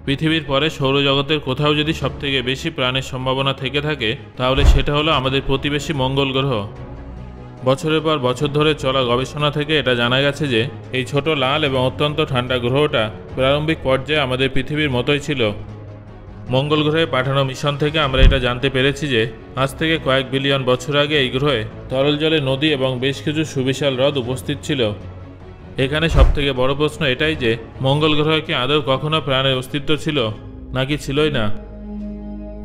পৃথিবীর পরে সৌরজগতের কোথাও যদি সবথেকে বেশি প্রাণের সম্ভাবনা থেকে থাকে তাহলে সেটা হলো আমাদের প্রতিবেশী মঙ্গল গ্রহ। বছরের পর বছর ধরে চলা গবেষণা থেকে এটা জানা গেছে যে এই ছোট লাল এবং অত্যন্ত ঠান্ডা গ্রহটা প্রারম্ভিক পর্যায়ে আমাদের পৃথিবীর মতোই ছিল। মঙ্গল গ্রহে পাঠানো মিশন থেকে আমরা এটা জানতে পেরেছি যে আজ থেকে কয়েক বিলিয়ন বছর আগে এই গ্রহে তরল জলে নদী এবং বেশ কিছু সুবিশাল হ্রদ উপস্থিত ছিল। এখানে সবথেকে বড় প্রশ্ন এটাই যে মঙ্গল গ্রহে কি আদৌ কখনো প্রাণের অস্তিত্ব ছিল নাকি ছিলই না।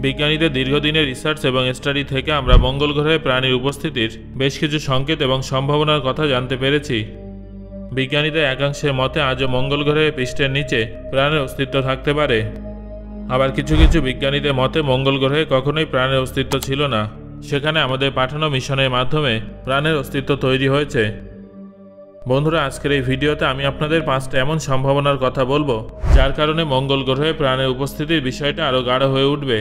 বিজ্ঞানীদের দীর্ঘদিনের রিসার্চ এবং স্টাডি থেকে আমরা মঙ্গল গ্রহে প্রাণীর উপস্থিতির বেশ কিছু সংকেত এবং সম্ভাবনার কথা জানতে পেরেছি। বিজ্ঞানীদের একাংশের মতে আজও মঙ্গল গ্রহের পৃষ্ঠের নিচে প্রাণের অস্তিত্ব থাকতে পারে। আবার কিছু কিছু বিজ্ঞানীদের মতে মঙ্গল গ্রহে কখনোই প্রাণের অস্তিত্ব ছিল না, সেখানে আমাদের পাঠানো মিশনের মাধ্যমে প্রাণের অস্তিত্ব তৈরি হয়েছে। বন্ধুরা, আজকের এই ভিডিওতে আমি আপনাদের 5টা এমন সম্ভাবনার কথা বলবো যার কারণে মঙ্গল গ্রহে প্রাণের উপস্থিতির বিষয়টা আরও গাঢ় হয়ে উঠবে।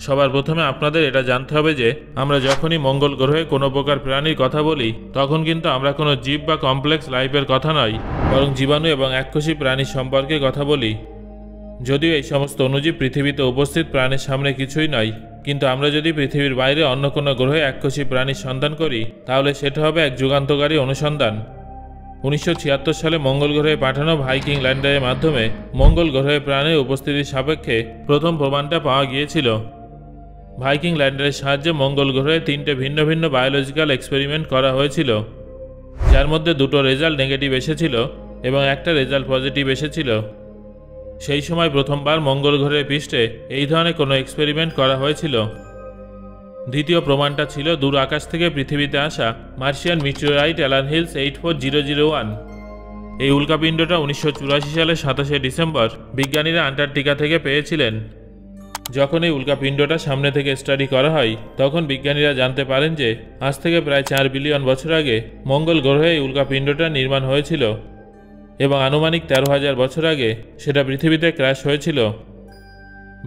সবার প্রথমে আপনাদের এটা জানতে হবে যে আমরা যখনই মঙ্গল গ্রহে কোনো প্রকার প্রাণীর কথা বলি তখন কিন্তু আমরা কোনো জীব বা কমপ্লেক্স লাইফের কথা নয়, বরং জীবাণু এবং এককোষী প্রাণী সম্পর্কে কথা বলি। যদিও এই সমস্ত অণুজীব পৃথিবীতে উপস্থিত প্রাণীর সামনে কিছুই নয়, কিন্তু আমরা যদি পৃথিবীর বাইরে অন্য কোনো গ্রহে এককোষী প্রাণীর সন্ধান করি তাহলে সেটা হবে এক যুগান্তকারী অনুসন্ধান। 1976 সালে মঙ্গল গ্রহে পাঠানো ভাইকিং ল্যান্ডারের মাধ্যমে মঙ্গল গ্রহে প্রাণের উপস্থিতির সাপেক্ষে প্রথম প্রমাণটা পাওয়া গিয়েছিল। ভাইকিং ল্যান্ডারের সাহায্যে মঙ্গল গ্রহে 3টে ভিন্ন ভিন্ন বায়োলজিক্যাল এক্সপেরিমেন্ট করা হয়েছিল, যার মধ্যে 2টো রেজাল্ট নেগেটিভ এসেছিল এবং একটা রেজাল্ট পজিটিভ এসেছিল। সেই সময় প্রথমবার মঙ্গল গ্রহের পৃষ্ঠে এই ধরনের কোনো এক্সপেরিমেন্ট করা হয়েছিল। দ্বিতীয় প্রমাণটা ছিল দূর আকাশ থেকে পৃথিবীতে আসা মার্শিয়ান মিটিওরাইট অ্যালান হিলস 84001। এই উল্কাপিণ্ডটা 1984 সালের 27শে ডিসেম্বর বিজ্ঞানীরা আন্টার্কটিকা থেকে পেয়েছিলেন। যখন এই উল্কাপিণ্ডটা সামনে থেকে স্টাডি করা হয় তখন বিজ্ঞানীরা জানতে পারেন যে আজ থেকে প্রায় 4 বিলিয়ন বছর আগে মঙ্গল গ্রহে এই উল্কাপিণ্ডটা নির্মাণ হয়েছিল এবং আনুমানিক 13,000 বছর আগে সেটা পৃথিবীতে ক্র্যাশ হয়েছিল।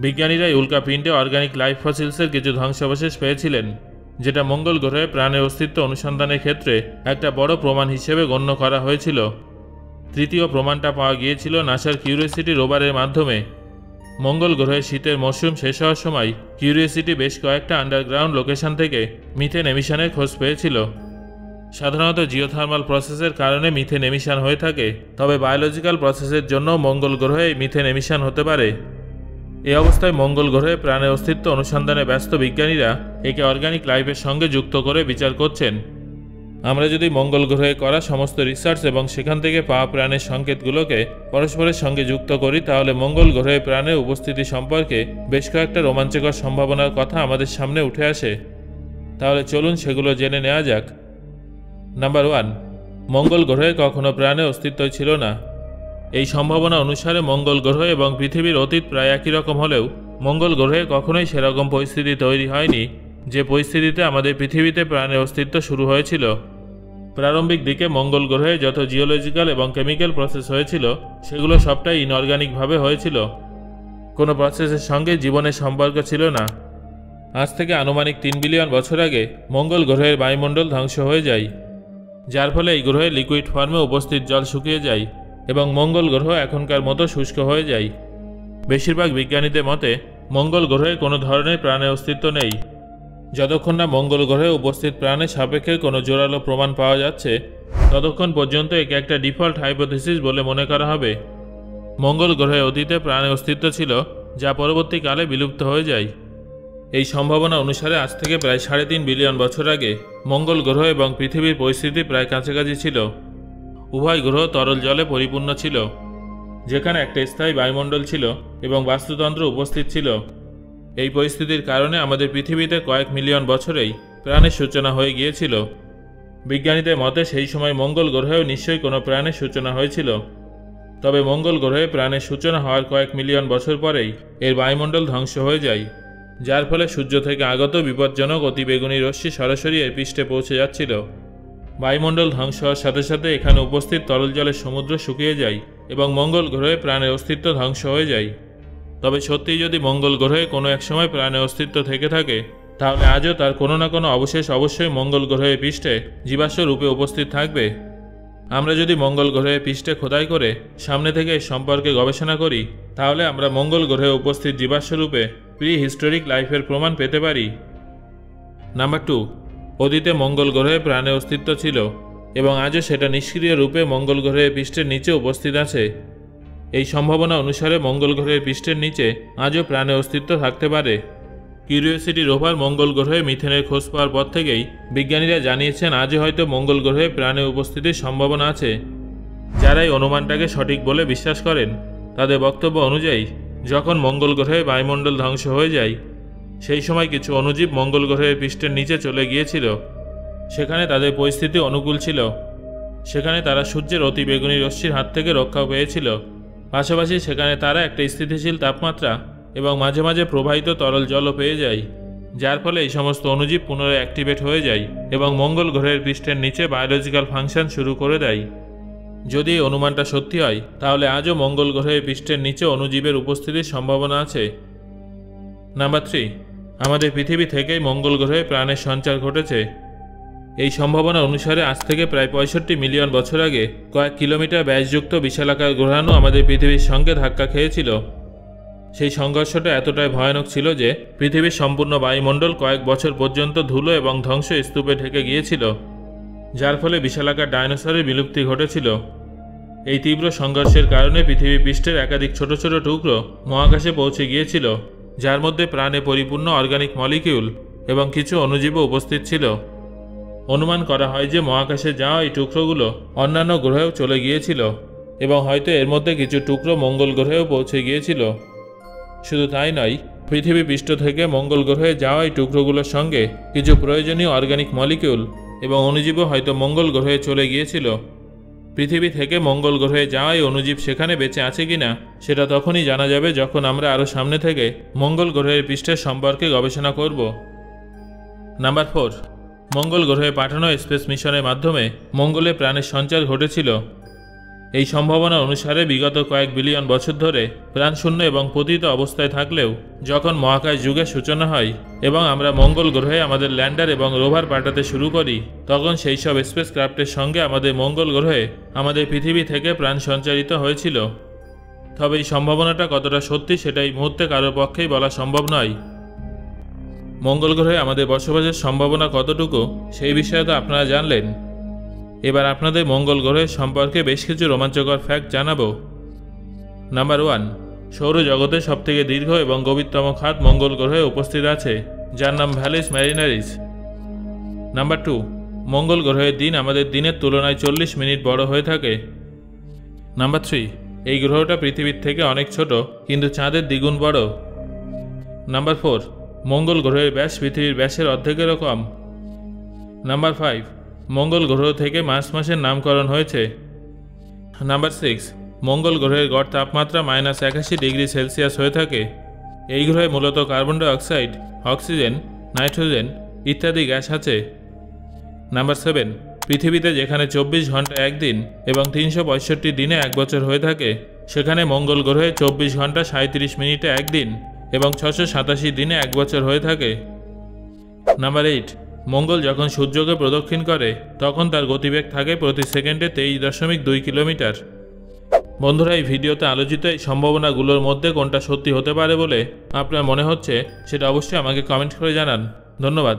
বিজ্ঞানীরা এই উল্কাপিণ্ডে অর্গানিক লাইফ ফসিলসের কিছু ধ্বংসাবশেষ পেয়েছিলেন, যেটা মঙ্গল গ্রহে প্রাণের অস্তিত্ব অনুসন্ধানের ক্ষেত্রে একটা বড় প্রমাণ হিসেবে গণ্য করা হয়েছিল। তৃতীয় প্রমাণটা পাওয়া গিয়েছিল নাসার কিউরিওসিটি রোভারের মাধ্যমে। মঙ্গল গ্রহে শীতের মরশুম শেষ হওয়ার সময় কিউরিওসিটি বেশ কয়েকটা আন্ডারগ্রাউন্ড লোকেশন থেকে মিথেন এমিশনের খোঁজ পেয়েছিল। সাধারণত জিওথার্মাল প্রসেসের কারণে মিথেন এমিশন হয়ে থাকে, তবে বায়োলজিক্যাল প্রসেসের জন্য মঙ্গল গ্রহে মিথেন এমিশন হতে পারে। এই অবস্থায় মঙ্গল গ্রহে প্রাণের অস্তিত্ব অনুসন্ধানে ব্যস্ত বিজ্ঞানীরা একে অর্গানিক লাইফের সঙ্গে যুক্ত করে বিচার করছেন। আমরা যদি মঙ্গল গ্রহে করা সমস্ত রিসার্চ এবং সেখান থেকে পাওয়া প্রাণের সংকেতগুলোকে পরস্পরের সঙ্গে যুক্ত করি তাহলে মঙ্গল গ্রহে প্রাণের উপস্থিতি সম্পর্কে বেশ কয়েকটা রোমাঞ্চকর সম্ভাবনার কথা আমাদের সামনে উঠে আসে। তাহলে চলুন সেগুলো জেনে নেওয়া যাক। নাম্বার 1, মঙ্গল গ্রহে কখনো প্রাণের অস্তিত্ব ছিল না। এই সম্ভাবনা অনুসারে মঙ্গল গ্রহ এবং পৃথিবীর অতীত প্রায় একই রকম হলেও মঙ্গল গ্রহে কখনোই সেরকম পরিস্থিতি তৈরি হয়নি যে পরিস্থিতিতে আমাদের পৃথিবীতে প্রাণের অস্তিত্ব শুরু হয়েছিল। প্রারম্ভিক দিকে মঙ্গল গ্রহে যত জিওলজিক্যাল এবং কেমিক্যাল প্রসেস হয়েছিল সেগুলো সবটাই ইনঅর্গানিকভাবে হয়েছিল, কোনো প্রসেসের সঙ্গে জীবনের সম্পর্ক ছিল না। আজ থেকে আনুমানিক 3 বিলিয়ন বছর আগে মঙ্গল গ্রহের বায়ুমণ্ডল ধ্বংস হয়ে যায়, যার ফলে এই গ্রহে লিকুইড ফর্মে উপস্থিত জল শুকিয়ে যায় এবং মঙ্গল গ্রহ এখনকার মতো শুষ্ক হয়ে যায়। বেশিরভাগ বিজ্ঞানীদের মতে মঙ্গল গ্রহে কোনো ধরনের প্রাণের অস্তিত্ব নেই। যতক্ষণ না মঙ্গল গ্রহে উপস্থিত প্রাণের সাপেক্ষে কোনো জোরালো প্রমাণ পাওয়া যাচ্ছে ততক্ষণ পর্যন্ত একে একটা ডিফল্ট হাইপোথিসিস বলে মনে করা হবে। মঙ্গল গ্রহে অতীতে প্রাণের অস্তিত্ব ছিল যা পরবর্তীকালে বিলুপ্ত হয়ে যায়। এই সম্ভাবনা অনুসারে আজ থেকে প্রায় 3.5 বিলিয়ন বছর আগে মঙ্গল গ্রহ এবং পৃথিবীর পরিস্থিতি প্রায় কাছাকাছি ছিল। উভয় গ্রহ তরল জলে পরিপূর্ণ ছিল, যেখানে একটা স্থায়ী বায়ুমণ্ডল ছিল এবং বাস্তুতন্ত্র উপস্থিত ছিল। এই পরিস্থিতির কারণে আমাদের পৃথিবীতে কয়েক মিলিয়ন বছরেই প্রাণের সূচনা হয়ে গিয়েছিল। বিজ্ঞানীদের মতে সেই সময় মঙ্গল গ্রহেও নিশ্চয়ই কোনো প্রাণের সূচনা হয়েছিল, তবে মঙ্গল গ্রহে প্রাণের সূচনা হওয়ার কয়েক মিলিয়ন বছর পরেই এর বায়ুমণ্ডল ধ্বংস হয়ে যায়, যার ফলে সূর্য থেকে আগত বিপজ্জনক অতিবেগুনি রশ্মি সরাসরি এর পৃষ্ঠে পৌঁছে যাচ্ছিল। বায়ুমণ্ডল ধ্বংস হওয়ার সাথে সাথে এখানে উপস্থিত তরল জলের সমুদ্র শুকিয়ে যায় এবং মঙ্গল গ্রহে প্রাণের অস্তিত্ব ধ্বংস হয়ে যায়। তবে সত্যিই যদি মঙ্গল গ্রহে কোনো এক সময় প্রাণের অস্তিত্ব থেকে থাকে তাহলে আজও তার কোনো না কোনো অবশেষ অবশ্যই মঙ্গল গ্রহের পৃষ্ঠে জীবাশ্ম রূপে উপস্থিত থাকবে। আমরা যদি মঙ্গল গ্রহের পৃষ্ঠে খোদাই করে সামনে থেকে এর সম্পর্কে গবেষণা করি, তাহলে আমরা মঙ্গল গ্রহে উপস্থিত জীবাশ্মরূপে প্রি হিস্টোরিক লাইফের প্রমাণ পেতে পারি। নাম্বার 2, অতীতে মঙ্গল গ্রহে প্রাণের অস্তিত্ব ছিল এবং আজও সেটা নিষ্ক্রিয় রূপে মঙ্গল গ্রহের পৃষ্ঠের নিচে উপস্থিত আছে। এই সম্ভাবনা অনুসারে মঙ্গল গ্রহের পৃষ্ঠের নিচে আজও প্রাণের অস্তিত্ব থাকতে পারে। কিউরিওসিটি রোভার মঙ্গল গ্রহে মিথেনের খোঁজ পাওয়ার পর থেকেই বিজ্ঞানীরা জানিয়েছেন আজও হয়তো মঙ্গল গ্রহে প্রাণের উপস্থিতির সম্ভাবনা আছে। যারা এই অনুমানটাকে সঠিক বলে বিশ্বাস করেন, তাদের বক্তব্য অনুযায়ী যখন মঙ্গল গ্রহে বায়ুমণ্ডল ধ্বংস হয়ে যায়, সেই সময় কিছু অণুজীব মঙ্গল গ্রহের পৃষ্ঠের নিচে চলে গিয়েছিল। সেখানে তাদের পরিস্থিতি অনুকূল ছিল। সেখানে তারা সূর্যের অতিবেগুনি রশ্মির হাত থেকে রক্ষা পেয়েছিল। পাশাপাশি সেখানে তারা একটা স্থিতিশীল তাপমাত্রা এবং মাঝে মাঝে প্রবাহিত তরল জলও পেয়ে যায়, যার ফলে এই সমস্ত অণুজীব পুনরায় অ্যাক্টিভেট হয়ে যায় এবং মঙ্গল গ্রহের পৃষ্ঠের নিচে বায়োলজিক্যাল ফাংশন শুরু করে দেয়। যদি এই অনুমানটা সত্যি হয়, তাহলে আজও মঙ্গল গ্রহের পৃষ্ঠের নিচে অণুজীবের উপস্থিতির সম্ভাবনা আছে। নাম্বার 3, আমাদের পৃথিবী থেকেই মঙ্গল গ্রহে প্রাণের সঞ্চার ঘটেছে। এই সম্ভাবনা অনুসারে আজ থেকে প্রায় 65 মিলিয়ন বছর আগে কয়েক কিলোমিটার ব্যাসযুক্ত বিশালাকার গ্রহাণু আমাদের পৃথিবীর সঙ্গে ধাক্কা খেয়েছিল। সেই সংঘর্ষটা এতটাই ভয়ানক ছিল যে পৃথিবীর সম্পূর্ণ বায়ুমণ্ডল কয়েক বছর পর্যন্ত ধুলো এবং ধ্বংস স্তূপে ঢেকে গিয়েছিল, যার ফলে বিশালাকার ডাইনোসরের বিলুপ্তি ঘটেছিল। এই তীব্র সংঘর্ষের কারণে পৃথিবী পৃষ্ঠের একাধিক ছোট ছোট টুকরো মহাকাশে পৌঁছে গিয়েছিল, যার মধ্যে প্রাণে পরিপূর্ণ অর্গানিক মলিকিউল এবং কিছু অণুজীবও উপস্থিত ছিল। অনুমান করা হয় যে মহাকাশে যাওয়া এই টুকরোগুলো অন্যান্য গ্রহেও চলে গিয়েছিল এবং হয়তো এর মধ্যে কিছু টুকরো মঙ্গল গ্রহেও পৌঁছে গিয়েছিল। শুধু তাই নয়, পৃথিবী পৃষ্ঠ থেকে মঙ্গল গ্রহে যাওয়া এই টুকরোগুলোর সঙ্গে কিছু প্রয়োজনীয় অর্গানিক মলিকিউল এবং অণুজীবও হয়তো মঙ্গল গ্রহে চলে গিয়েছিল। পৃথিবী থেকে মঙ্গল গ্রহে যাওয়া এই অণুজীব সেখানে বেঁচে আছে কিনা সেটা তখনই জানা যাবে যখন আমরা আরও সামনে থেকে মঙ্গল গ্রহের পৃষ্ঠের সম্পর্কে গবেষণা করব। নাম্বার 4, মঙ্গল গ্রহে পাঠানো স্পেস মিশনের মাধ্যমে মঙ্গলে প্রাণের সঞ্চার ঘটেছিল। এই সম্ভাবনা অনুসারে বিগত কয়েক বিলিয়ন বছর ধরে প্রাণশূন্য এবং পতিত অবস্থায় থাকলেও যখন মহাকাশ যুগের সূচনা হয় এবং আমরা মঙ্গল গ্রহে আমাদের ল্যান্ডার এবং রোভার পাঠাতে শুরু করি, তখন সেই সব স্পেস ক্রাফটের সঙ্গে আমাদের মঙ্গল গ্রহে আমাদের পৃথিবী থেকে প্রাণ সঞ্চারিত হয়েছিল। তবে এই সম্ভাবনাটা কতটা সত্যি সেটা এই মুহূর্তে কারোর পক্ষেই বলা সম্ভব নয়। মঙ্গল গ্রহে আমাদের বসবাসের সম্ভাবনা কতটুকু সেই বিষয়ে তো আপনারা জানলেন। এবার আপনাদের মঙ্গল গ্রহের সম্পর্কে বেশ কিছু রোমাঞ্চকর ফ্যাক্ট জানাবো। নাম্বার 1, সৌরজগতের সবথেকে দীর্ঘ এবং গভীরতম খাত মঙ্গল গ্রহে উপস্থিত আছে, যার নাম ভ্যালিস ম্যারিনারিস। নাম্বার 2, মঙ্গল গ্রহের দিন আমাদের দিনের তুলনায় 40 মিনিট বড় হয়ে থাকে। নাম্বার 3, এই গ্রহটা পৃথিবীর থেকে অনেক ছোট কিন্তু চাঁদের দ্বিগুণ বড়। নাম্বার 4, মঙ্গল গ্রহের ব্যাস পৃথিবীর ব্যাসের অর্ধেকেরও কম। নাম্বার 5, মঙ্গল গ্রহ থেকে মার্চ মাসের নামকরণ হয়েছে। নাম্বার 6, মঙ্গল গ্রহের গড় তাপমাত্রা -81 ডিগ্রি সেলসিয়াস হয়ে থাকে। এই গ্রহে মূলত carbon die oxide, oxygen, nitrogen ইত্যাদি গ্যাস আছে। নাম্বার 7, পৃথিবীতে যেখানে 24 ঘন্টা একদিন এবং 365 দিনে এক বছর হয়ে থাকে, সেখানে মঙ্গল গ্রহে 24 ঘন্টা 37 মিনিটে একদিন এবং 687 দিনে এক বছর হয়ে থাকে। নাম্বার 8, মঙ্গল যখন সূর্যকে প্রদক্ষিণ করে তখন তার গতিবেগ থাকে প্রতি সেকেন্ডে 23.2 কিলোমিটার। বন্ধুরা, এই ভিডিওতে আলোচিত এই সম্ভাবনাগুলোর মধ্যে কোনটা সত্যি হতে পারে বলে আপনার মনে হচ্ছে সেটা অবশ্যই আমাকে কমেন্ট করে জানান। ধন্যবাদ।